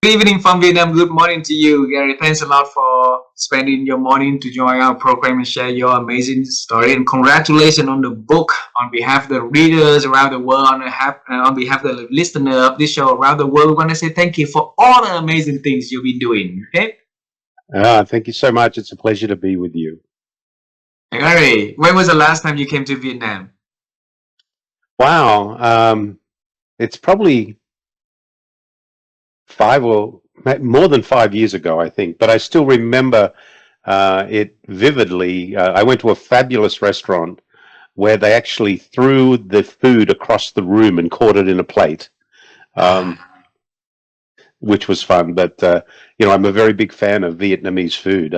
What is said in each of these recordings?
Good evening from Vietnam. Good morning to you, Gary. Thanks a lot for spending your morning to join our program and share your amazing story. And congratulations on the book on behalf of the readers around the world, on behalf of the listener of this show around the world. We want to say thank you for all the amazing things you've been doing. Okay, Thank you so much. It's a pleasure to be with you. Gary, when was the last time you came to Vietnam? Wow. It's probably more than 5 years ago, I think, but I still remember it vividly. I went to a fabulous restaurant where they actually threw the food across the room and caught it in a plate, um, which was fun. But I'm a very big fan of Vietnamese food.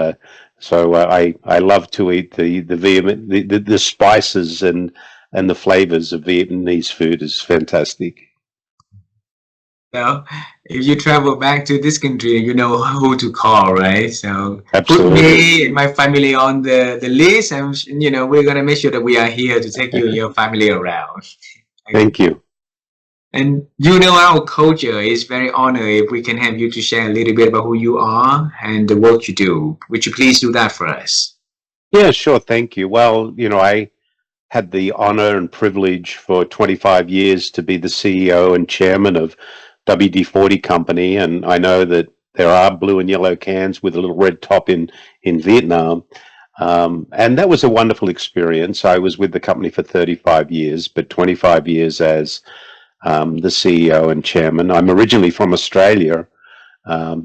So I love to eat the spices and the flavors of Vietnamese food is fantastic. So, if you travel back to this country, you know who to call, right? So, put Absolutely. me and my family on the list, and we're gonna make sure that we are here to take you and your family around. Thank you. And our culture is very honored if we can have you to share a little bit about who you are and the work you do. Would you please do that for us? Yeah, sure. Thank you. Well, I had the honor and privilege for 25 years to be the CEO and chairman of WD-40 company, and I know that there are blue and yellow cans with a little red top in Vietnam. And that was a wonderful experience. I was with the company for 35 years, but 25 years as the CEO and chairman. I'm originally from Australia,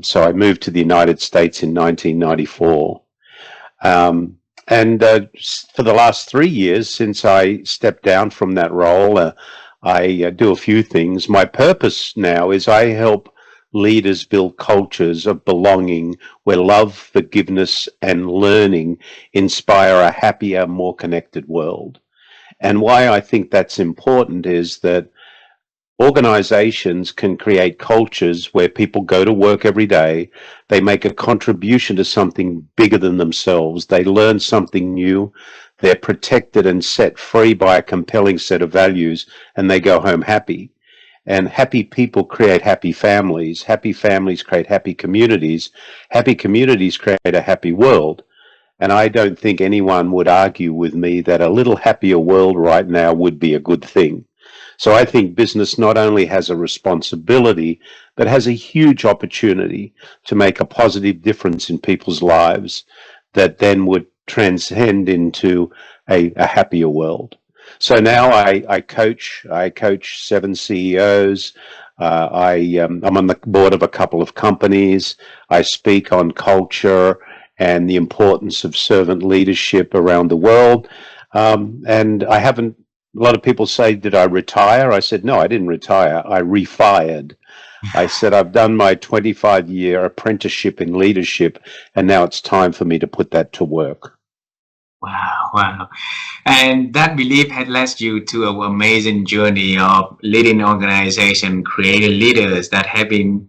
so I moved to the United States in 1994. Um, and for the last 3 years, since I stepped down from that role, I do a few things. My purpose now is I help leaders build cultures of belonging where love, forgiveness, and learning inspire a happier, more connected world. And why I think that's important is that organizations can create cultures where people go to work every day, they make a contribution to something bigger than themselves, they learn something new, they're protected and set free by a compelling set of values, and they go home happy. And happy people create happy families create happy communities create a happy world. And I don't think anyone would argue with me that a little happier world right now would be a good thing. So I think business not only has a responsibility, but has a huge opportunity to make a positive difference in people's lives that then would transcend into a happier world. So now I coach 7 CEOs. I'm on the board of a couple of companies. I speak on culture and the importance of servant leadership around the world. And I haven't A lot of people say, did I retire? I said, no, I didn't retire. I refired. I said, I've done my 25-year apprenticeship in leadership, and now it's time for me to put that to work. Wow, wow. And that belief had led you to an amazing journey of leading organization, creating leaders that have been,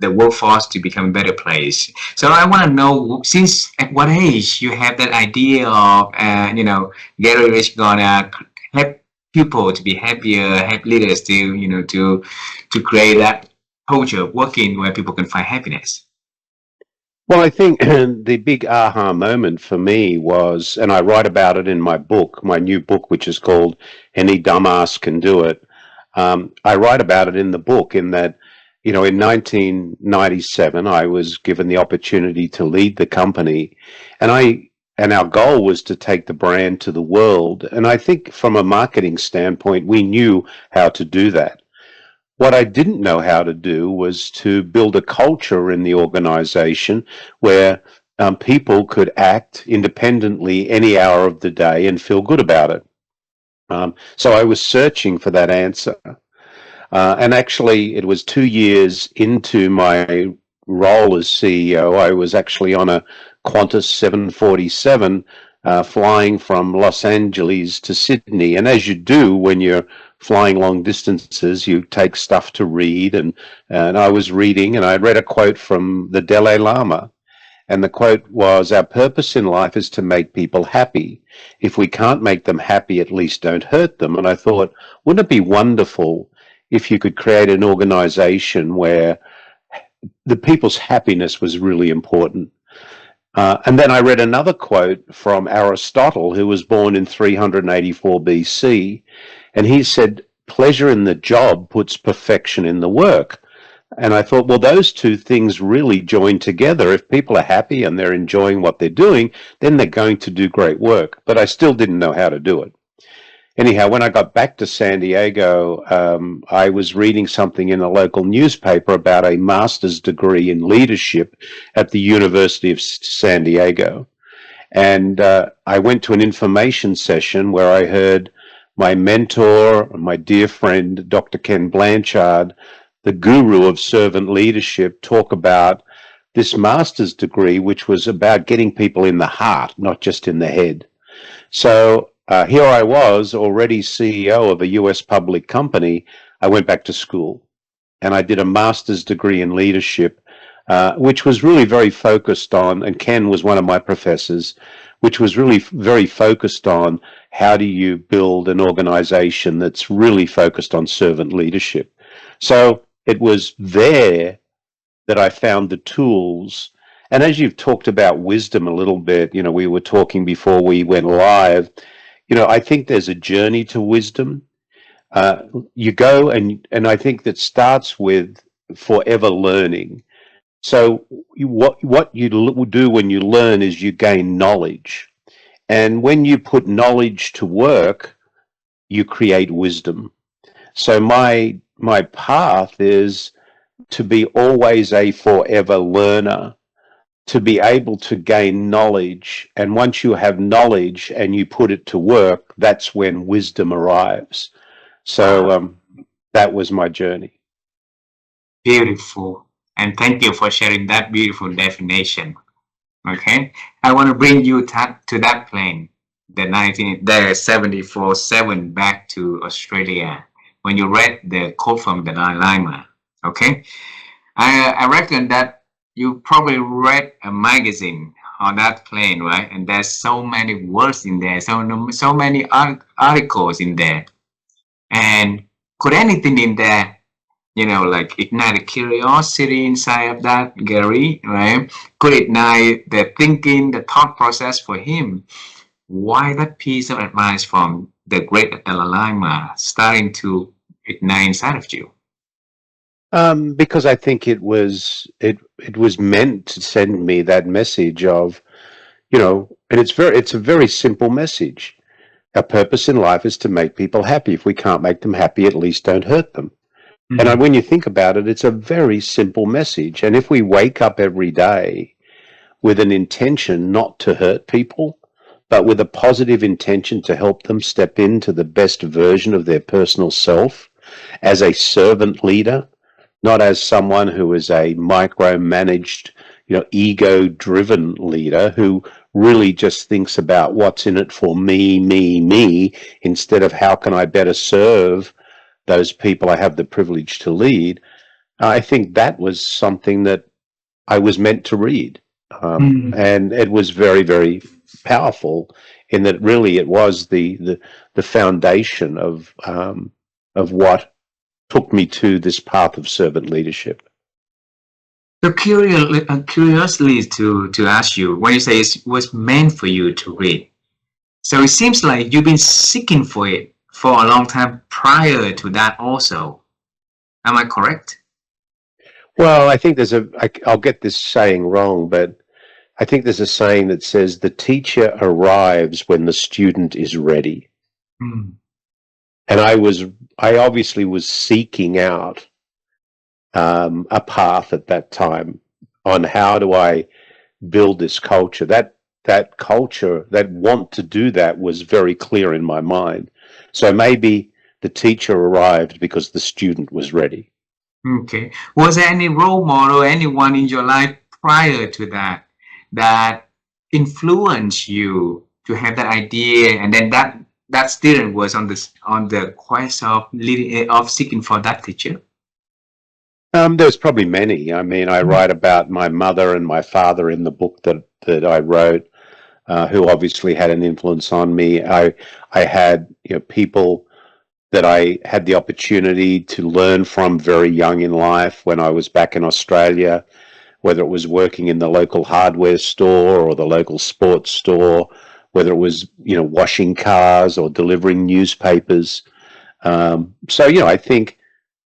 the workforce to become a better place. So I want to know, since at what age you have that idea of, Gary Rich gonna help people to be happier, help leaders to, to create that culture of working where people can find happiness. Well, I think the big aha moment for me was, and I write about it in my book, my new book, which is called Any Dumbass Can Do It. I write about it in the book in that, in 1997, I was given the opportunity to lead the company, and our goal was to take the brand to the world. And I think from a marketing standpoint, we knew how to do that. What I didn't know how to do was to build a culture in the organization where people could act independently any hour of the day and feel good about it. So I was searching for that answer. And actually, it was 2 years into my role as CEO. I was actually on a Qantas 747 flying from Los Angeles to Sydney. And as you do when you're flying long distances, you take stuff to read. And I was reading, and I read a quote from the Dalai Lama. And the quote was, our purpose in life is to make people happy. If we can't make them happy, at least don't hurt them. And I thought, wouldn't it be wonderful if you could create an organization where the people's happiness was really important. And then I read another quote from Aristotle, who was born in 384 BC, and he said, "Pleasure in the job puts perfection in the work." And I thought, well, those two things really join together. If people are happy and they're enjoying what they're doing, then they're going to do great work. But I still didn't know how to do it. Anyhow, when I got back to San Diego, I was reading something in a local newspaper about a master's degree in leadership at the University of San Diego. And I went to an information session where I heard my mentor, my dear friend, Dr. Ken Blanchard, the guru of servant leadership, talk about this master's degree, which was about getting people in the heart, not just in the head. So here I was, already CEO of a US public company. I went back to school and I did a master's degree in leadership, which was really very focused on, and Ken was one of my professors, which was really very focused on how do you build an organization that's really focused on servant leadership. So it was there that I found the tools. And as you've talked about wisdom a little bit, we were talking before we went live, I think there's a journey to wisdom. You go and I think that starts with forever learning. So what you do when you learn is you gain knowledge. And when you put knowledge to work, you create wisdom. So my path is to be always a forever learner, to be able to gain knowledge. And once you have knowledge and you put it to work, that's when wisdom arrives. So that was my journey. Beautiful. And thank you for sharing that beautiful definition. Okay. I want to bring you to that plane, the 74-7 back to Australia, when you read the quote from the Dalai Lama. Okay. I reckon that you probably read a magazine on that plane, right? And there's so many words in there, so many articles in there. And could anything in there, like ignite a curiosity inside of that, Garry, right? Could ignite the thinking, the thought process for him? Why that piece of advice from the great Dalai Lama starting to ignite inside of you? Because I think it was meant to send me that message of, and it's a very simple message. Our purpose in life is to make people happy. If we can't make them happy, at least don't hurt them. Mm-hmm. And when you think about it, it's a very simple message. And if we wake up every day with an intention not to hurt people, but with a positive intention to help them step into the best version of their personal self as a servant leader, not as someone who is a micromanaged, ego-driven leader who really just thinks about what's in it for me, instead of how can I better serve those people I have the privilege to lead. I think that was something that I was meant to read. And it was very, very powerful in that really it was the foundation of what took me to this path of servant leadership. So curiously to ask you, when you say it was meant for you to read, so it seems like you've been seeking for it for a long time prior to that also. Am I correct? Well, I think I'll get this saying wrong, but I think there's a saying that says the teacher arrives when the student is ready. And I obviously was seeking out a path at that time on how do I build this culture. That culture, that want to do that was very clear in my mind. So maybe the teacher arrived because the student was ready. Okay. Was there any role model, anyone in your life prior to that influenced you to have that idea, and then that student was on the quest of seeking for that teacher? There's probably many. I mean, I write about my mother and my father in the book that I wrote, who obviously had an influence on me. I had people that I had the opportunity to learn from very young in life when I was back in Australia, whether it was working in the local hardware store or the local sports store, whether it was, washing cars or delivering newspapers. So, I think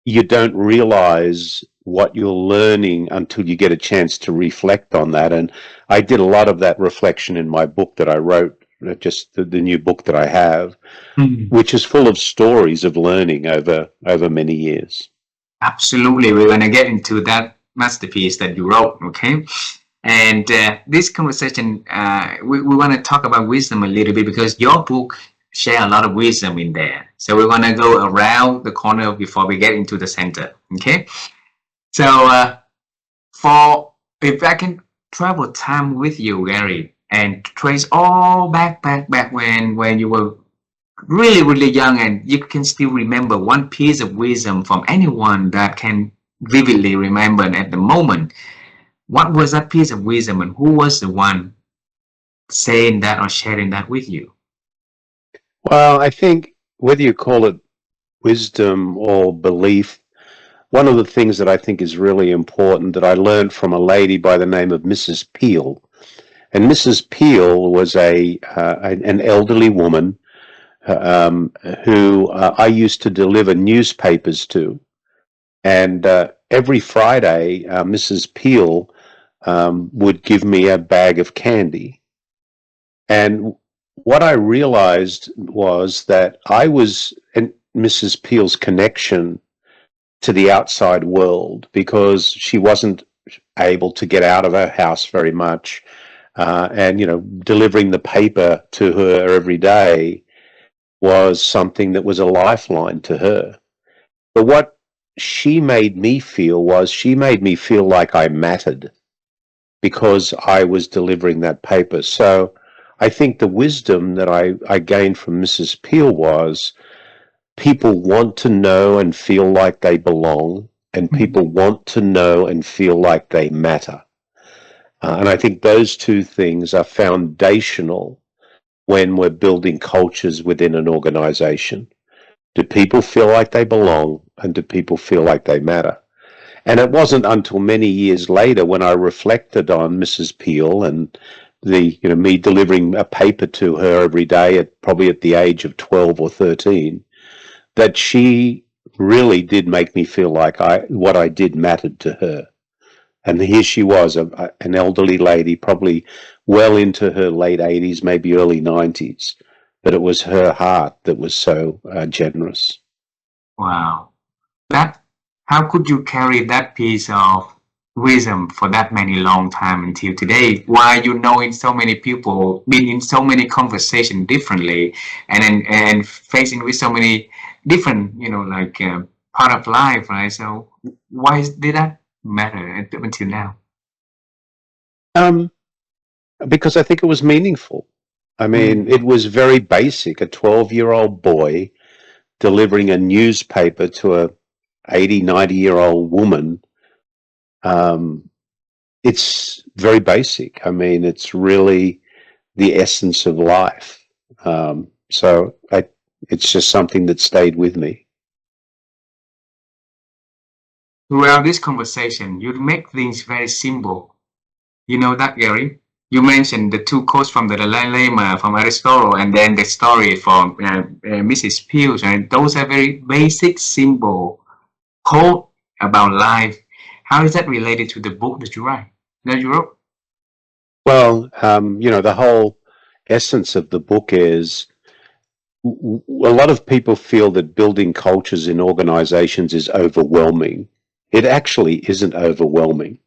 you don't realize what you're learning until you get a chance to reflect on that. And I did a lot of that reflection in my book that I wrote, just the new book that I have, which is full of stories of learning over many years. Absolutely. We're going to get into that masterpiece that you wrote, okay? And this conversation, we want to talk about wisdom a little bit because your book share a lot of wisdom in there. So we're going to go around the corner before we get into the center, okay? So for if I can travel time with you, Gary, and trace all back when you were really young and you can still remember one piece of wisdom from anyone that can vividly remember at the moment, what was that piece of wisdom and who was the one saying that or sharing that with you? Well, I think whether you call it wisdom or belief, one of the things that I think is really important that I learned from a lady by the name of Mrs. Peele. And Mrs. Peele was an elderly woman who I used to deliver newspapers to. And every Friday, Mrs. Peele would give me a bag of candy. And what I realized was that I was in Mrs. Peele's connection to the outside world because she wasn't able to get out of her house very much. And, delivering the paper to her every day was something that was a lifeline to her. But what she made me feel was she made me feel like I mattered because I was delivering that paper. So I think the wisdom that I gained from Mrs. Peele was people want to know and feel like they belong, and people want to know and feel like they matter. And I think those two things are foundational when we're building cultures within an organization. Do people feel like they belong, and do people feel like they matter? And it wasn't until many years later when I reflected on Mrs. Peele and me delivering a paper to her every day probably at the age of 12 or 13, that she really did make me feel like what I did mattered to her. And here she was, an elderly lady, probably well into her late 80s, maybe early 90s. But it was her heart that was so generous. Wow. How could you carry that piece of wisdom for that many long time until today, while you knowing so many people, being in so many conversations differently, and facing with so many different, part of life, right? So why did that matter until now? Um, because I think it was meaningful. I mean, it was very basic. A 12-year-old boy delivering a newspaper to a 80, 90-year-old woman. It's very basic. I mean, it's really the essence of life. So it's just something that stayed with me. Throughout this conversation, you make things very simple. You know that, Gary? You mentioned the two quotes from the Dalai Lama, from Aristotle, and then the story from Mrs. Peele. And those are very basic, simple quote about life. How is that related to the book that you wrote? Well, the whole essence of the book is a lot of people feel that building cultures in organizations is overwhelming. It actually isn't overwhelming.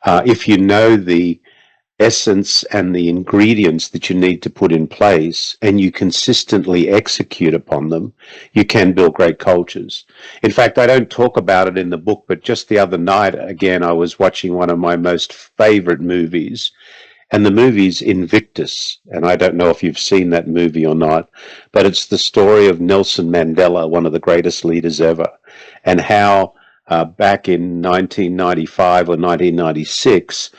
If you know the essence and the ingredients that you need to put in place and you consistently execute upon them, you can build great cultures. In fact, I don't talk about it in the book, but just the other night, again, I was watching one of my most favorite movies, and the movie's Invictus. And I don't know if you've seen that movie or not, but it's the story of Nelson Mandela, one of the greatest leaders ever, and how back in 1995 or 1996,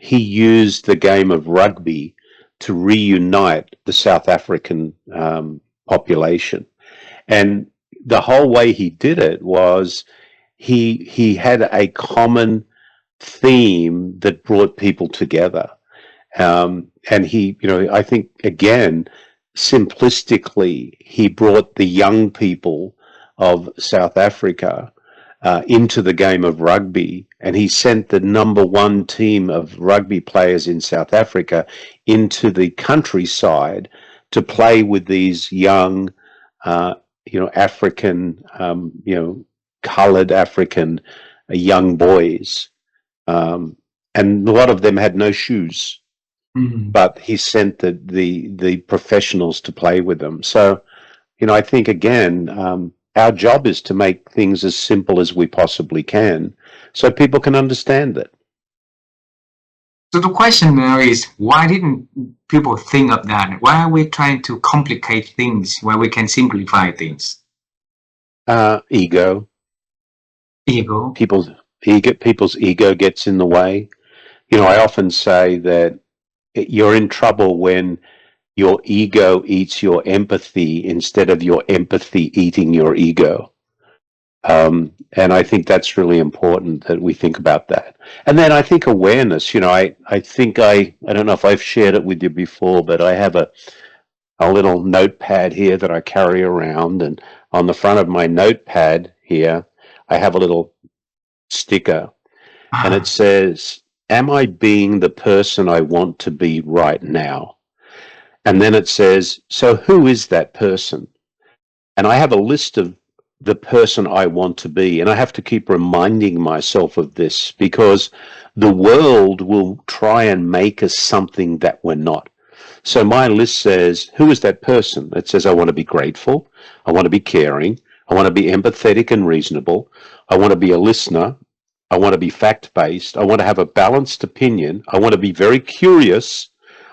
he used the game of rugby to reunite the South African population. And the whole way he did it was he had a common theme that brought people together. And he, I think again, simplistically, he brought the young people of South Africa into the game of rugby, and he sent the number one team of rugby players in South Africa into the countryside to play with these young, uh, African, coloured African young boys, and a lot of them had no shoes, Mm. but he sent the professionals to play with them. So, I think again, our job is to make things as simple as we possibly can, so people can understand it. So the question now is, why didn't people think of that? Why are we trying to complicate things when we can simplify things? Ego, Ego. people's ego gets in the way. I often say that you're in trouble when your ego eats your empathy instead of your empathy eating your ego. And I think that's really important that we think about that. And then I think awareness, I think I don't know if I've shared it with you before, but I have a little notepad here that I carry around. And on the front of my notepad here, I have a little sticker, and it Ah, says, "Am I being the person I want to be right now?" And then it says, "So who is that person?" And I have a list of the person I want to be. And I have to keep reminding myself of this because the world will try and make us something that we're not. So my list says, who is that person? It says, I want to be grateful. I want to be caring. I want to be empathetic and reasonable. I want to be a listener. I want to be fact based. I want to have a balanced opinion. I want to be very curious.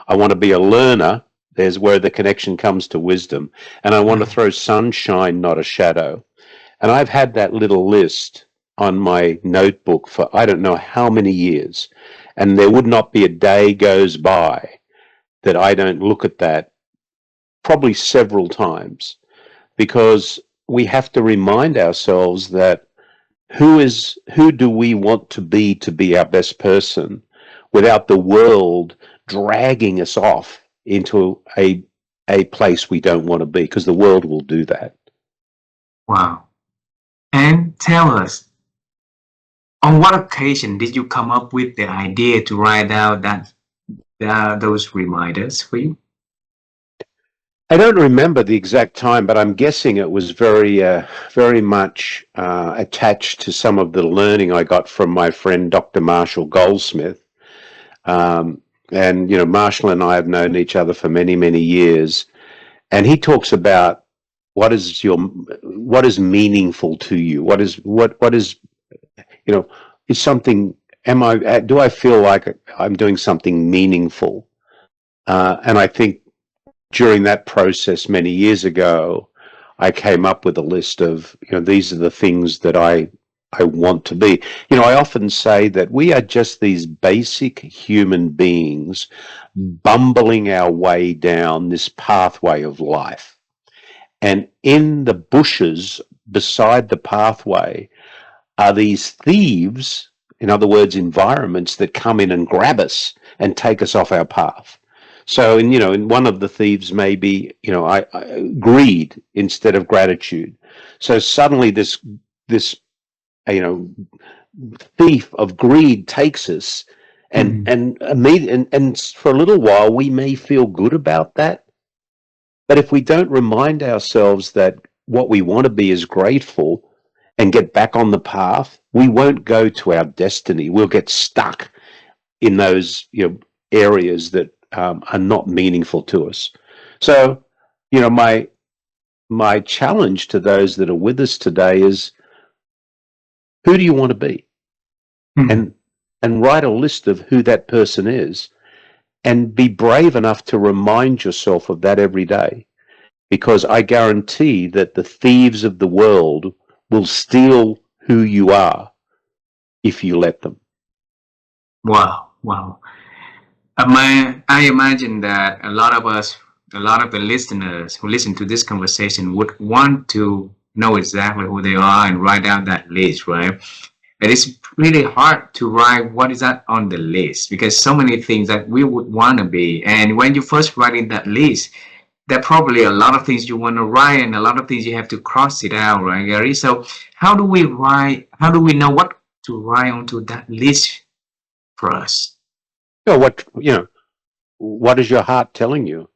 I want to be a learner. There's where the connection comes to wisdom. And I want to mm, throw sunshine, not a shadow. And I've had that little list on my notebook for I don't know how many years. And there would not be a day goes by that I don't look at that probably several times, because we have to remind ourselves that who do we want to be our best person without the world dragging us off into a place we don't want to be, because the world will do that. wow. And tell us, on what occasion did you come up with the idea to write out those reminders for you? I don't remember the exact time, but I'm guessing it was very much attached to some of the learning I got from my friend Dr. Marshall Goldsmith. And Marshall and I have known each other for many, many years, and he talks about what is meaningful to you. What is is something. Do I feel like I'm doing something meaningful? And I think during that process many years ago, I came up with a list of, these are the things that I want to be. I often say that we are just these basic human beings bumbling our way down this pathway of life. And in the bushes beside the pathway are these thieves, in other words, environments that come in and grab us and take us off our path. So, in one of the thieves may be, greed instead of gratitude. So suddenly this, you know, thief of greed takes us, and Mm, and for a little while we may feel good about that, but if we don't remind ourselves that what we want to be is grateful and get back on the path, we won't go to our destiny. We'll get stuck in those areas that are not meaningful to us. So, my challenge to those that are with us today is, who do you want to be? mm. And write a list of who that person is, and be brave enough to remind yourself of that every day, because I guarantee that the thieves of the world will steal who you are if you let them. Wow, wow. I imagine that a lot of us a lot of the listeners who listen to this conversation would want to know exactly who they are and write down that list, right? And it's really hard to write what is that on the list because so many things that we would want to be. And when you first writing that list, there are probably a lot of things you want to write and a lot of things you have to cross it out, right, Gary? So how do we write? How do we know what to write onto that list for us? What is your heart telling you?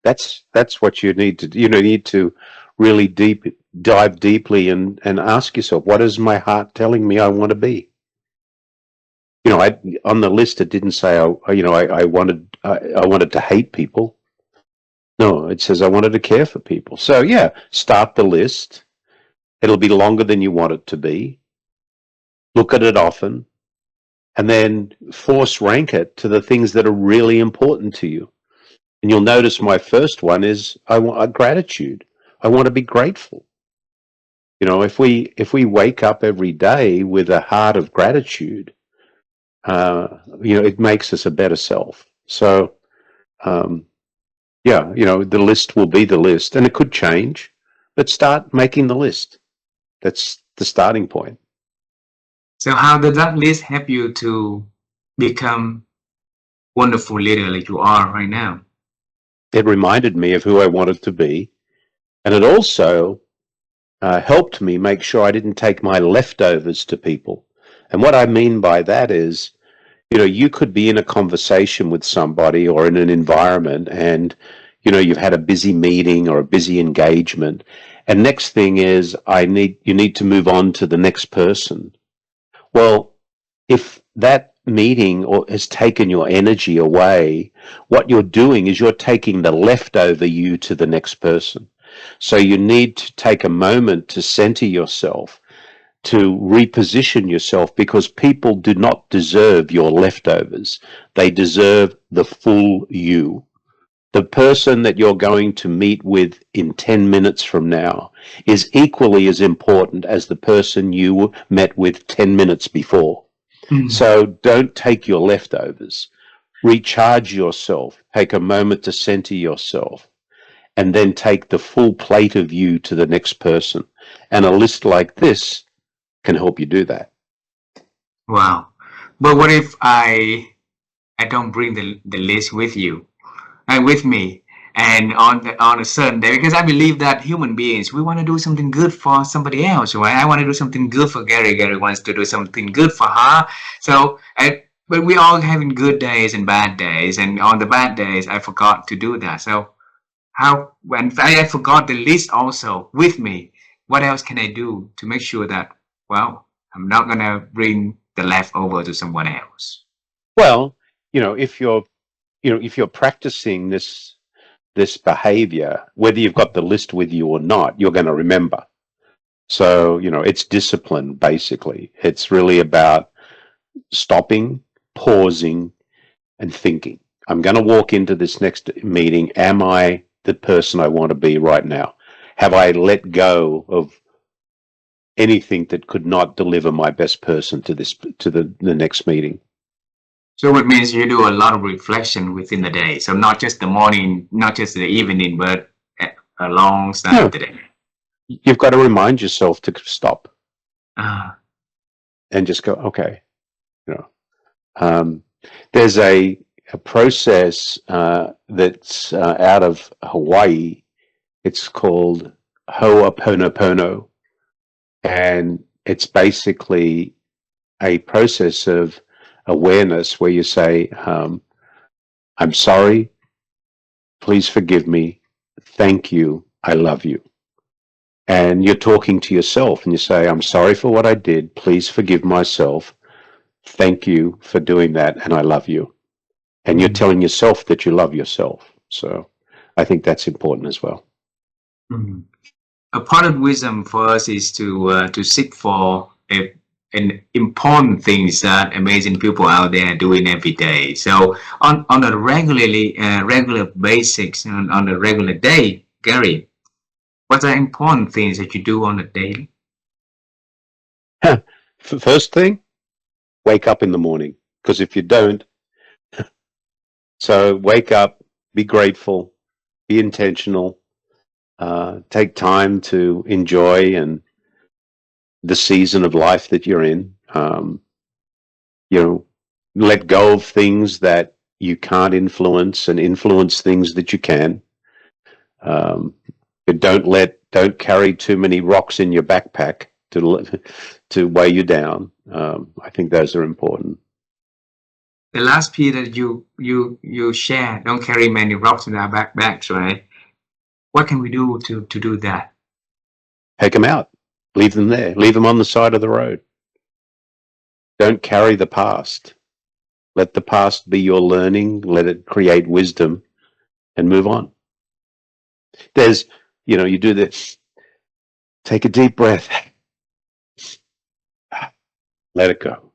That's what you need to do. You need to really dive deeply and ask yourself, what is my heart telling me I want to be? On the list it didn't say I wanted to hate people. No, it says I wanted to care for people. So yeah, start the list. It'll be longer than you want it to be. Look at it often, and then force rank it to the things that are really important to you. And you'll notice my first one is I want gratitude. I want to be grateful. If we wake up every day with a heart of gratitude, it makes us a better self. So, yeah, the list will be the list, and it could change, but start making the list. That's the starting point. So how did that list help you to become wonderful leader like you are right now? It reminded me of who I wanted to be, and it also helped me make sure I didn't take my leftovers to people. And what I mean by that is, you could be in a conversation with somebody or in an environment and, you've had a busy meeting or a busy engagement. And next thing is you need to move on to the next person. Well, if that meeting has taken your energy away, what you're doing is you're taking the leftover you to the next person. So you need to take a moment to center yourself, to reposition yourself, because people do not deserve your leftovers. They deserve the full you. The person that you're going to meet with in 10 minutes from now is equally as important as the person you met with 10 minutes before. So don't take your leftovers. Recharge yourself. Take a moment to center yourself, and then take the full plate of you to the next person. And a list like this can help you do that. Wow. But what if I don't bring the list with you and with me and on a certain day, because I believe that human beings, we want to do something good for somebody else, right? I want to do something good for Gary. Gary wants to do something good for her. So but we all having good days and bad days, and on the bad days I forgot to do that. So how when I forgot the list also with me, what else can I do to make sure that, well, I'm not gonna bring the leftover to someone else? Well, if you're practicing this behavior, whether you've got the list with you or not, you're going to remember. So, it's discipline, basically. It's really about stopping, pausing, and thinking. I'm going to walk into this next meeting. Am I the person I want to be right now? Have I let go of anything that could not deliver my best person to the next meeting? So it means you do a lot of reflection within the day. So not just the morning, not just the evening, but alongside No, of the day. you've got to remind yourself to stop Uh, and just go, okay. You know, there's a process that's out of Hawaii. It's called Ho'oponopono, and it's basically a process of awareness where you say, I'm sorry, please forgive me, thank you, I love you. And you're talking to yourself and you say, I'm sorry for what I did, please forgive myself, thank you for doing that, and I love you. And you're telling yourself that you love yourself. So I think that's important as well. mm. A part of wisdom for us is to seek for an important things that amazing people out there are doing every day. So on a regular basics on a regular day, Gary, what are important things that you do on a daily? First thing, wake up in the morning. Because if you don't, So wake up, be grateful, be intentional, take time to enjoy and the season of life that you're in. You know, let go of things that you can't influence and influence things that you can. Um, but don't carry too many rocks in your backpack to weigh you down. I think those are important. The last piece that you share, don't carry many rocks in our backpacks, right? What can we do to do that? Take them out, leave them there, leave them on the side of the road. Don't carry the past. Let the past be your learning. Let it create wisdom, and move on. There's, you do this. Take a deep breath. Let it go.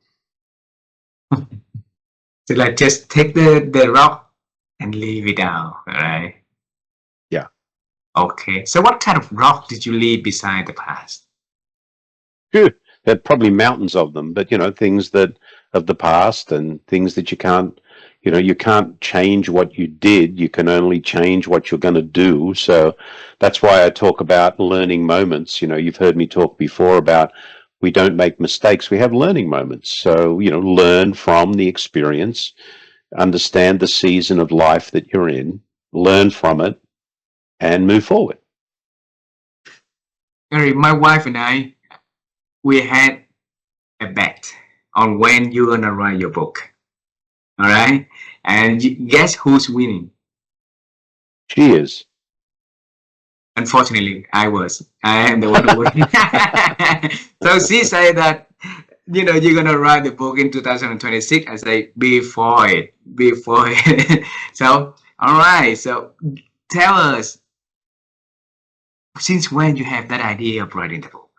So like just take the rock and leave it down, right? Yeah. Okay. So what kind of rock did you leave beside the past? Good. There are probably mountains of them, but things that of the past and things that you can't change what you did. You can only change what you're going to do. So that's why I talk about learning moments. You've heard me talk before about we don't make mistakes. We have learning moments. So, learn from the experience, understand the season of life that you're in, learn from it, and move forward. Gary, my wife and I, we had a bet on when you're gonna write your book. All right, and guess who's winning? She is. Unfortunately, I am the one who won. So she said that you're gonna write the book in 2026. I say before it. So all right. So tell us, since when you have that idea of writing the book?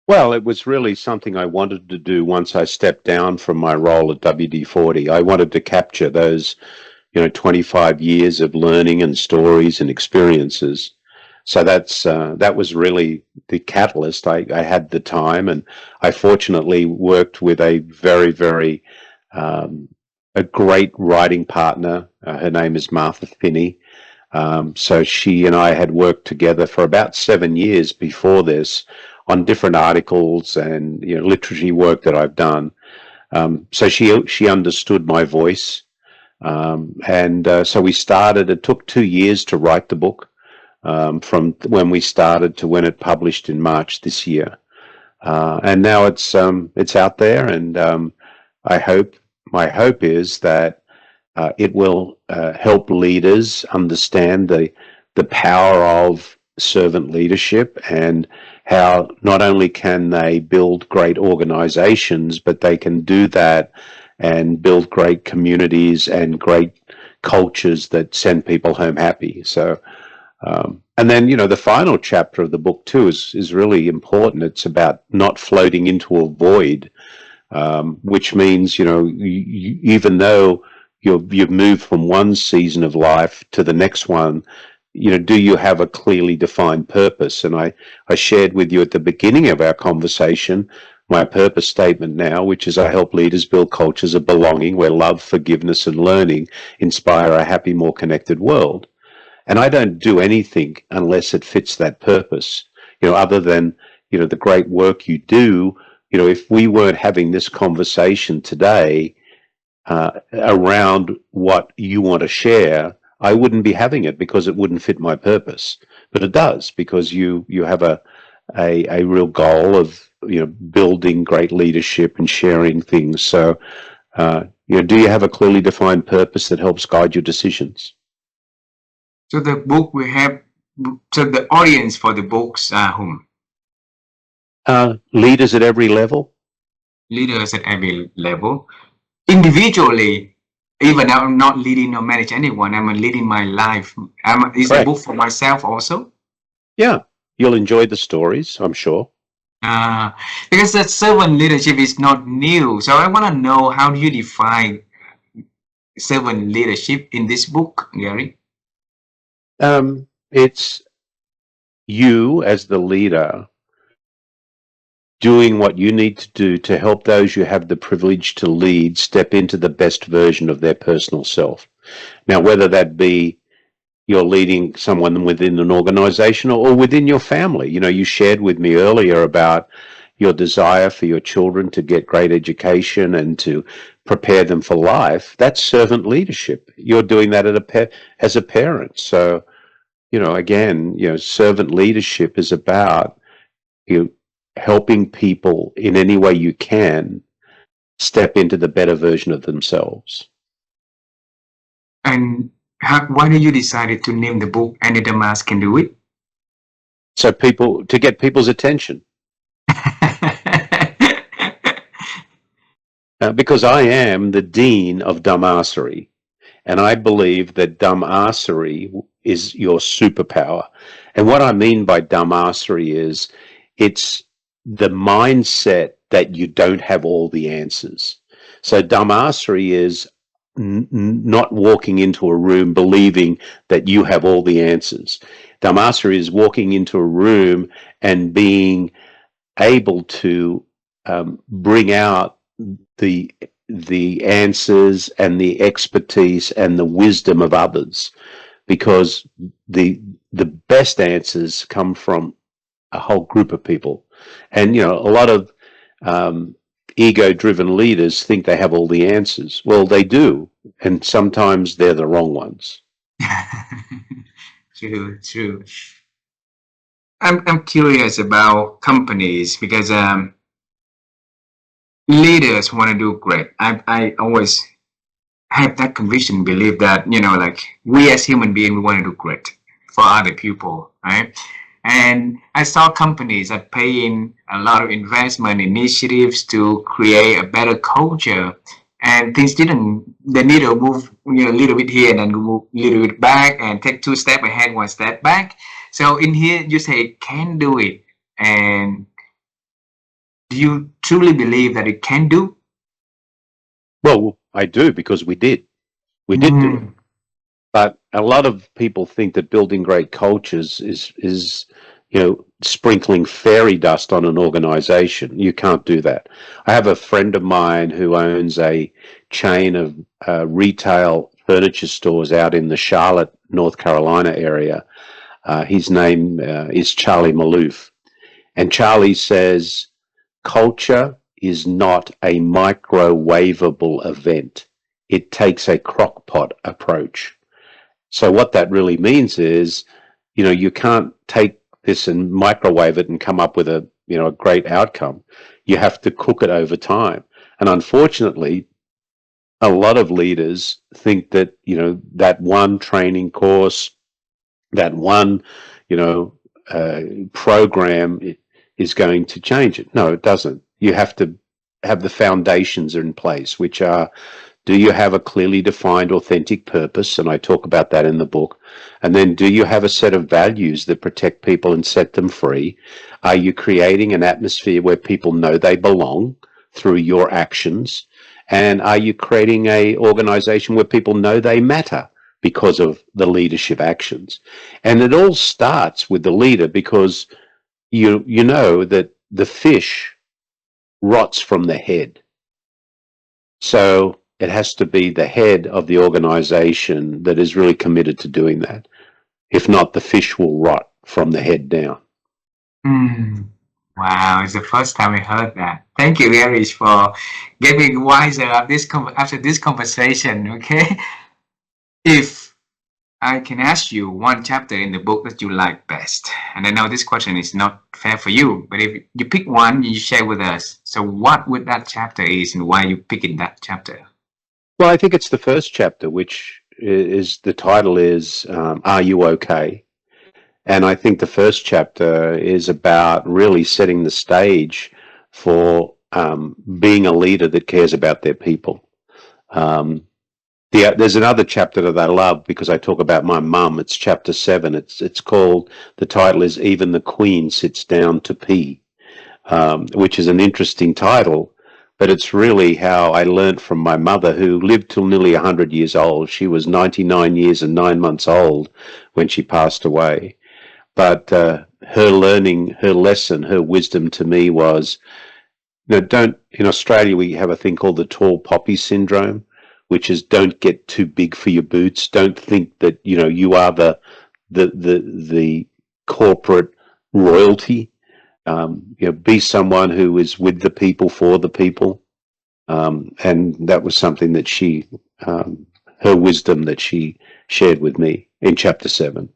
Well, it was really something I wanted to do once I stepped down from my role at WD-40. I wanted to capture those, 25 years of learning and stories and experiences. So that was really the catalyst. I had the time, and I fortunately worked with a very, very a great writing partner. Her name is Martha Finney. So she and I had worked together for about 7 years before this on different articles and literature work that I've done. So she understood my voice, and so we started. It took 2 years to write the book, from when we started to when it published in March this year, and now it's out there, and I hope my hope is that it will help leaders understand the power of servant leadership and how not only can they build great organizations, but they can do that and build great communities and great cultures that send people home happy. So, and then, the final chapter of the book too is really important. It's about not floating into a void, which means, even though you've moved from one season of life to the next one, do you have a clearly defined purpose? And I shared with you at the beginning of our conversation my purpose statement now, which is I help leaders build cultures of belonging where love, forgiveness, and learning inspire a happy, more connected world. And I don't do anything unless it fits that purpose, other than, the great work you do. If we weren't having this conversation today, around what you want to share, I wouldn't be having it because it wouldn't fit my purpose. But it does, because you have a real goal of building great leadership and sharing things. So do you have a clearly defined purpose that helps guide your decisions? So the book we have. So the audience for the books are whom? Leaders at every level. Leaders at every level. Individually, even I'm not leading or manage anyone, I'm leading my life. Is a Correct. book for myself also? Yeah, you'll enjoy the stories, I'm sure. Uh, because that servant leadership is not new. So I want to know, how do you define servant leadership in this book, Gary? It's you as the leader doing what you need to do to help those you have the privilege to lead step into the best version of their personal self. Now, whether that be you're leading someone within an organization or within your family. You know, you shared with me earlier about your desire for your children to get great education and to prepare them for life. That's servant leadership. You're doing that as a parent. So, you know, again, you know, servant leadership is about you helping people in any way you can step into the better version of themselves. And why did you decide to name the book Any Damas Can Do It? So people to get people's attention. Because I am the dean of dumbassery, and I believe that dumbassery is your superpower. And what I mean by dumbassery is it's the mindset that you don't have all the answers. So dumbassery is not walking into a room believing that you have all the answers. Dumbassery is walking into a room and being able to bring out the answers and the expertise and the wisdom of others, because the best answers come from a whole group of people. And you know, a lot of ego-driven leaders think they have all the answers. Well, they do, and sometimes they're the wrong ones. True, true. I'm curious about companies because leaders want to do great. I always have that conviction, believe that, you know, like we as human beings, we want to do great for other people, right? And I saw companies are paying a lot of investment initiatives to create a better culture, and things didn't. They need to move, you know, a little bit here and then move a little bit back, and take two steps ahead, one step back. So in here, you say can do it, and do you truly believe that it can do? Well, I do, because we did. We did do it. Mm. But a lot of people think that building great cultures is you know, sprinkling fairy dust on an organization. You can't do that. I have a friend of mine who owns a chain of retail furniture stores out in the Charlotte, North Carolina area. His name is Charlie Maloof. And Charlie says culture is not a microwavable event. It takes a crockpot approach. So what that really means is, you know, you can't take this and microwave it and come up with a, you know, a great outcome. You have to cook it over time. And unfortunately, a lot of leaders think that, you know, that one training course, that one, you know, program is going to change it. No, it doesn't. You have to have the foundations in place, which are, do you have a clearly defined, authentic purpose? And I talk about that in the book. And then, do you have a set of values that protect people and set them free? Are you creating an atmosphere where people know they belong through your actions? And are you creating a organization where people know they matter because of the leadership actions? And it all starts with the leader, because you know that the fish rots from the head. So it has to be the head of the organization that is really committed to doing that. If not, the fish will rot from the head down. Mm. Wow, it's the first time I heard that. Thank you, Garry, for getting wiser after this conversation. Okay, if I can ask you one chapter in the book that you like best, and I know this question is not fair for you, but if you pick one, you share with us. So, what would that chapter is, and why you picking that chapter? Well, I think it's the first chapter, which is the title is Are You Okay? And I think the first chapter is about really setting the stage for being a leader that cares about their people. There's another chapter that I love because I talk about my mum. It's chapter 7. It's called, the title is Even the Queen Sits Down to Pee, which is an interesting title, but it's really how I learnt from my mother, who lived till nearly 100 years old. She was 99 years and 9 months old when she passed away. But her learning, her lesson, her wisdom to me was, don't, in Australia, we have a thing called the tall poppy syndrome, which is don't get too big for your boots. Don't think that, you are the corporate royalty. Be someone who is with the people, for the people. And that was something that her wisdom that she shared with me in chapter 7.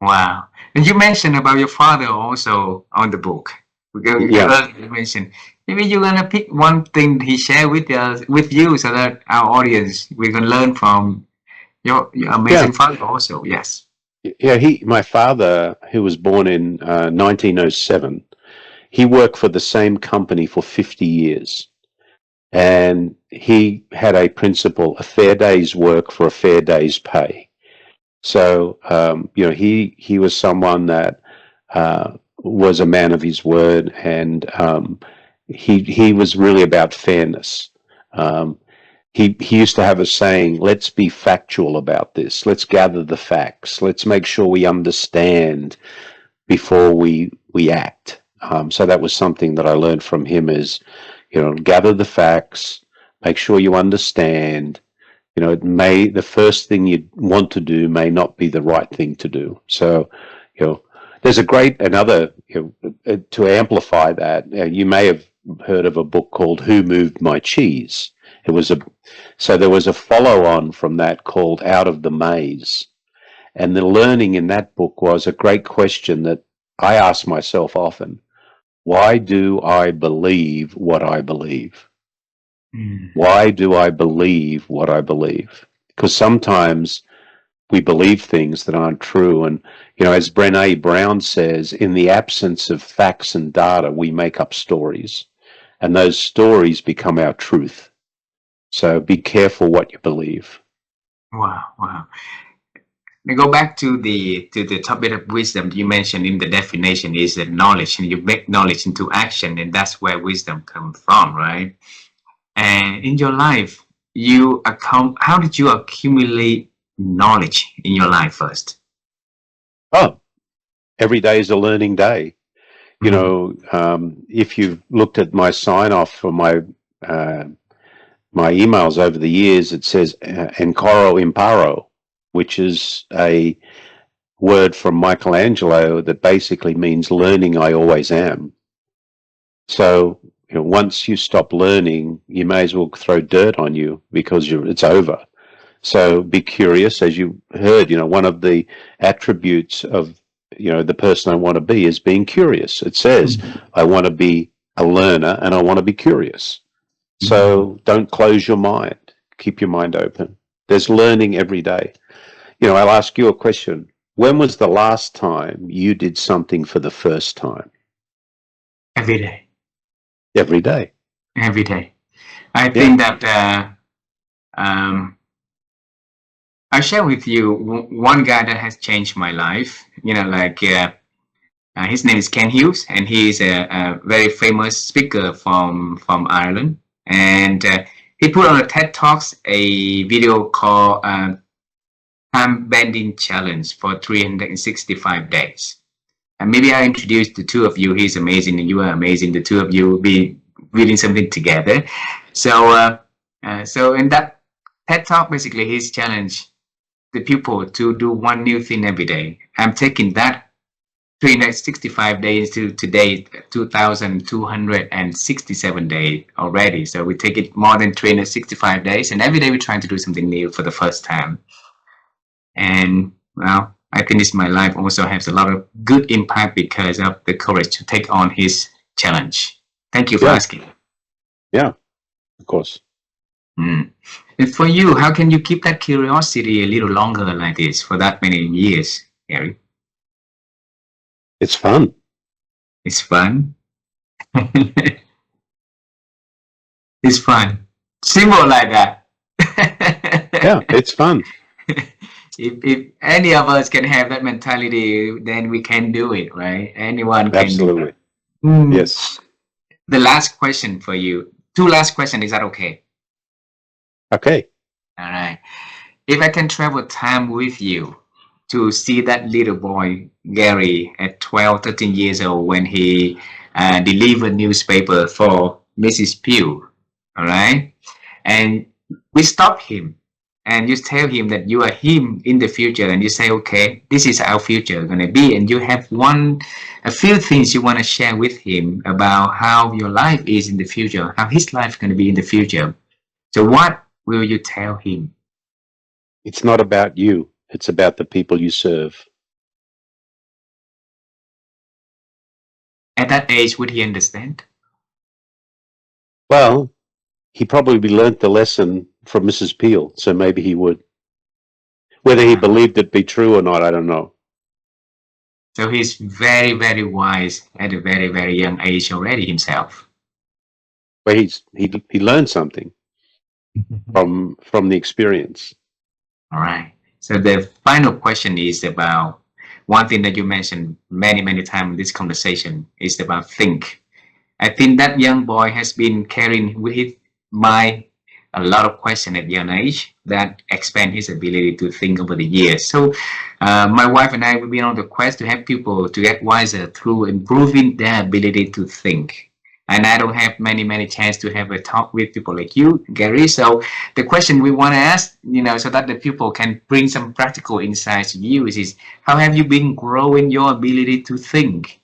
Wow. And you mentioned about your father also on the book. Yeah. You mentioned maybe you're gonna pick one thing he shared with us, with you, so that our audience we can learn from your Yeah. amazing father also. Yes. Yeah. My father, who was born in 1907, he worked for the same company for 50 years. And he had a principle: a fair day's work for a fair day's pay. So, he was someone that was a man of his word, and he was really about fairness. Um, he used to have a saying: "Let's be factual about this. Let's gather the facts. Let's make sure we understand before we act." So that was something that I learned from him: is gather the facts, make sure you understand. The first thing you want to do may not be the right thing to do. So, there's another, to amplify that, you may have heard of a book called Who Moved My Cheese? So there was a follow on from that called Out of the Maze. And the learning in that book was a great question that I ask myself often: why do I believe what I believe? Why do I believe what I believe? Because sometimes we believe things that aren't true. And, as Brené Brown says, in the absence of facts and data, we make up stories. And those stories become our truth. So be careful what you believe. Wow. Wow. Now go back to the topic of wisdom you mentioned in the definition is that knowledge, and you make knowledge into action, and that's where wisdom comes from, right? And in your life, how did you accumulate knowledge in your life first? Oh, every day is a learning day. If you've looked at my sign off for uh, my emails over the years, it says Encoro Imparo, which is a word from Michelangelo that basically means learning I always am. So, once you stop learning, you may as well throw dirt on you because it's over. So be curious. As you heard, one of the attributes of, the person I want to be is being curious. It says, I want to be a learner and I want to be curious. So don't close your mind. Keep your mind open. There's learning every day. I'll ask you a question. When was the last time you did something for the first time? Every day. Every day. Every day. I think that I'll share with you one guy that has changed my life. His name is Ken Hughes, and he is a very famous speaker from Ireland. And he put on a TED Talks a video called Time Bending Challenge for 365 days. And maybe I introduced the two of you. He's amazing, and you are amazing. The two of you will be reading something together. So in that TED Talk, basically, he's challenged the people to do one new thing every day. I'm taking that 365 days to today, 2,267 days already. So we take it more than 365 days, and every day we're trying to do something new for the first time. And well, I think this my life also has a lot of good impact because of the courage to take on his challenge. Thank you for asking. Yeah, of course. And for you, how can you keep that curiosity a little longer like this for that many years, Garry? It's fun. It's fun. It's fun. Simple like that. Yeah, it's fun. If any of us can have that mentality, then we can do it, right? Anyone can. Absolutely. Do it. Yes. The last question for you. Two last questions. Is that okay? Okay. All right. If I can travel time with you to see that little boy, Gary, at 12, 13 years old when he delivered newspaper for Mrs. Peele. All right. And we stop him and you tell him that you are him in the future, and you say, okay, this is our future going to be, and you have a few things you want to share with him about how your life is in the future, how his life is going to be in the future. So what will you tell him? It's not about you. It's about the people you serve. At that age, would he understand? Well, he probably learnt the lesson from Mrs. Peele, so maybe he would. Whether he believed it be true or not, I don't know. So he's very, very wise at a very, very young age already himself. But he learned something from the experience. All right. So the final question is about one thing that you mentioned many, many times in this conversation is about think. I think that young boy has been carrying with his mind a lot of questions at young age that expand his ability to think over the years. So my wife and I will be on the quest to help people to get wiser through improving their ability to think. And I don't have many chance to have a talk with people like you, Gary. So the question we want to ask, so that the people can bring some practical insights to you is how have you been growing your ability to think?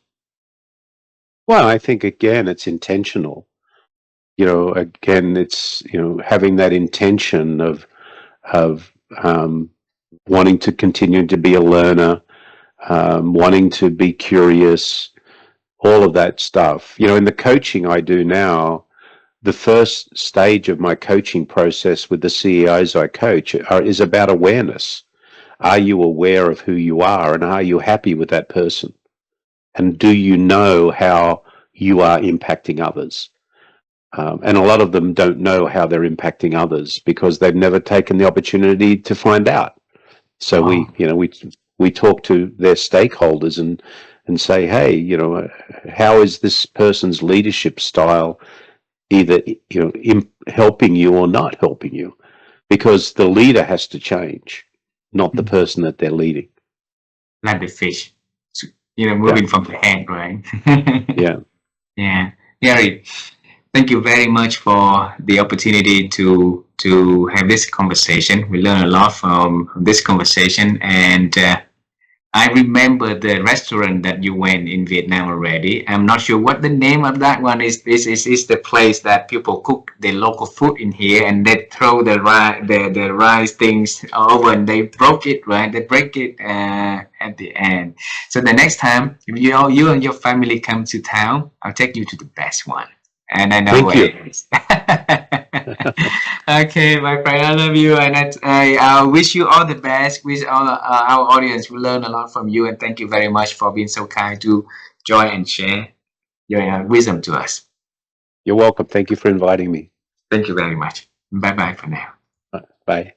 Well, I think again, it's intentional. Again, it's having that intention of wanting to continue to be a learner, wanting to be curious, all of that stuff. In the coaching I do now, the first stage of my coaching process with the CEOs I coach is about awareness. Are you aware of who you are, and are you happy with that person? And do you know how you are impacting others? And a lot of them don't know how they're impacting others because they've never taken the opportunity to find out. So we talk to their stakeholders and say, hey, how is this person's leadership style either helping you or not helping you? Because the leader has to change, not the person that they're leading. Like the fish, moving from the head, right? Yeah. Yeah. Gary, thank you very much for the opportunity to have this conversation. We learned a lot from this conversation, and I remember the restaurant that you went in Vietnam already. I'm not sure what the name of that one is. This is the place that people cook the local food in here, and they throw the rice things over, and they broke it, right? They break it at the end. So the next time you and your family come to town, I'll take you to the best one, and I know Thank where you. it is. Okay, my friend, I love you, and I wish you all the best. Wish all our audience will learn a lot from you, and thank you very much for being so kind to join and share your wisdom to us. You're welcome. Thank you for inviting me. Thank you very much. Bye bye for now. Bye.